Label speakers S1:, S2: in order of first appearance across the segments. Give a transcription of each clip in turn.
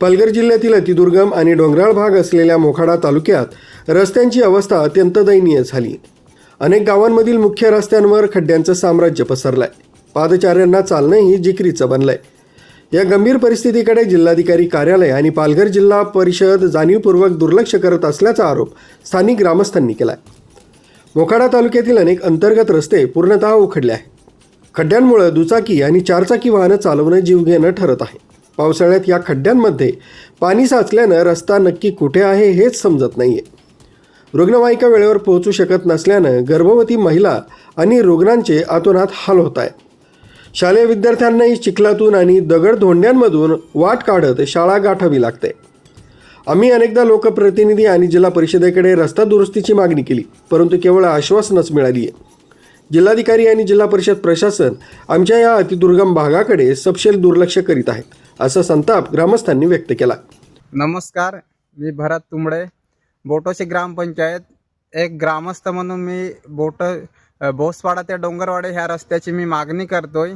S1: पालघर जिल्ह्यातील अतिदुर्गम आणि डोंगराळ भाग असलेल्या मोखाडा तालुक्यात रस्त्यांची अवस्था अत्यंत दयनीय झाली. अनेक गावांमधील मुख्य रस्त्यांवर खड्ड्यांचं साम्राज्य पसरलंय. पादचाऱ्यांना चालणंही जिकिरीचं बनलंय. या गंभीर परिस्थितीकडे जिल्हाधिकारी कार्यालय आणि पालघर जिल्हा परिषद जाणीवपूर्वक दुर्लक्ष करत असल्याचा आरोप स्थानिक ग्रामस्थांनी केलाय. मोखाडा तालुक्यातील अनेक अंतर्गत रस्ते पूर्णतः उखडले आहेत. खड्ड्यांमुळे दुचाकी आणि चारचाकी वाहनं चालवणं जीवघेणं ठरत आहे. पावसाळ्यात या खड्ड्यांमध्ये पाणी साचल्यानं रस्ता नक्की कुठे आहे हेच समजत नाहीये. रुग्णवाहिका वेळेवर पोहोचू शकत नसल्यानं गर्भवती महिला आणि रुग्णांचे अतोनात हाल होत आहेत. शालेय विद्यार्थ्यांनाही चिखलातून आणि दगडधोंड्यांमधून वाट काढत शाळा गाठावी लागते. आम्ही अनेकदा लोकप्रतिनिधी आणि जिल्हा परिषदेकडे रस्ता दुरुस्तीची मागणी केली, परंतु केवळ आश्वासनच मिळाली आहे. जिल्हाधिकारी आणि जिल्हा परिषद प्रशासन आमच्या या अतिदुर्गम भागाकडे सपशेल दुर्लक्ष करीत आहेत, असा संताप ग्रामस्थांनी व्यक्त केला.
S2: नमस्कार, मी भरत तुंबडे, बोटोशी ग्रामपंचायत एक ग्रामस्थ म्हणून मी भोसवाडा ते डोंगरवाडे ह्या रस्त्याची मी मागणी करतोय.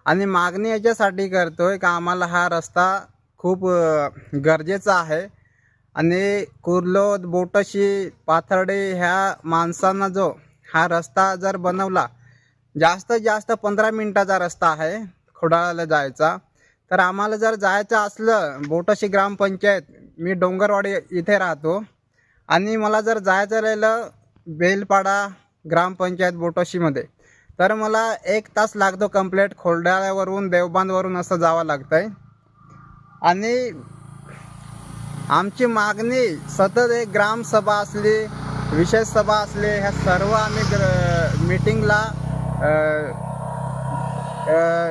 S2: आणि मागणी याच्यासाठी करतोय का आम्हाला हा रस्ता खूप गरजेचा आहे. आणि कुर्लोद, बोटोशी, पाथर्डे ह्या माणसांना जो हा रस्ता जर बनवला, जास्तीत जास्त 15 मिनिटाचा रस्ता आहे खोडाळ्याला जायचा. तर आम्हाला जर जायचं असलं बोटोशी ग्रामपंचायत, मी डोंगरवाडी इथे राहतो, आणि मला जर जायचं राहिलं बेलपाडा ग्रामपंचायत बोटोशीमध्ये, तर मला 1 तास लागतो कंप्लीट. खोडाळ्यावरून देवबांधवरून असं जावं लागतं आहे. आणि आमची मागणी सतत एक ग्रामसभा असली, विशेष सभा असले, ह्या सर्व आम्ही मीटिंगला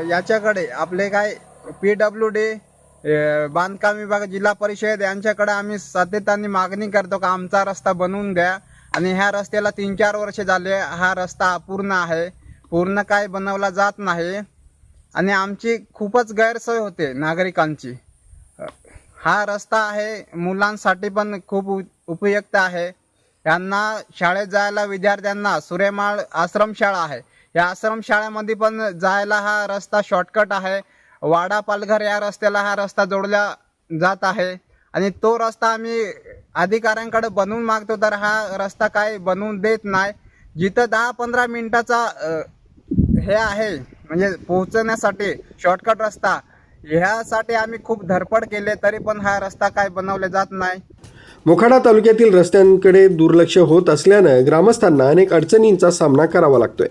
S2: याच्याकडे आपले काय PWD, बांधकाम विभाग, जिल्हा परिषद यांच्याकडे आम्ही सातत्याने मागणी करतो का आमचा रस्ता बनवून द्या. आणि ह्या रस्त्याला 3-4 वर्ष झाले हा रस्ता अपूर्ण आहे, पूर्ण काय बनवला जात नाही. आणि आमची खूपच गैरसोय होते नागरिकांची. हा रस्ता आहे मुलांसाठी पण खूप उपयुक्त आहे. यांना शाळेत जायला विद्यार्थ्यांना सूर्यमाळ आश्रमशाळा आहे, या आश्रमशाळेमध्ये पण जायला हा रस्ता शॉर्टकट आहे. वाडा पालघर या रस्त्याला हा रस्ता जोडला जात आहे. आणि तो रस्ता आम्ही अधिकाऱ्यांकडे बनवून मागतो, तर हा रस्ता काय बनवून देत नाही. जिथं 10-15 मिनिटाचा हे आहे म्हणजे पोहोचण्यासाठी शॉर्टकट रस्ता, ह्यासाठी आम्ही खूप धडपड केले, तरी पण हा रस्ता काय बनवले जात नाही.
S1: मोखाडा तालुक्यातील रस्त्यांकडे दुर्लक्ष होत असल्यानं ग्रामस्थांना अनेक अडचणींचा सामना करावा लागतोय.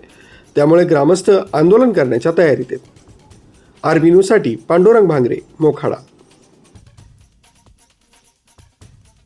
S1: त्यामुळे ग्रामस्थ आंदोलन करण्याच्या तयारीत आहेत. आरबी न्यूजसाठी पांडुरंग भांगरे, मोखाडा.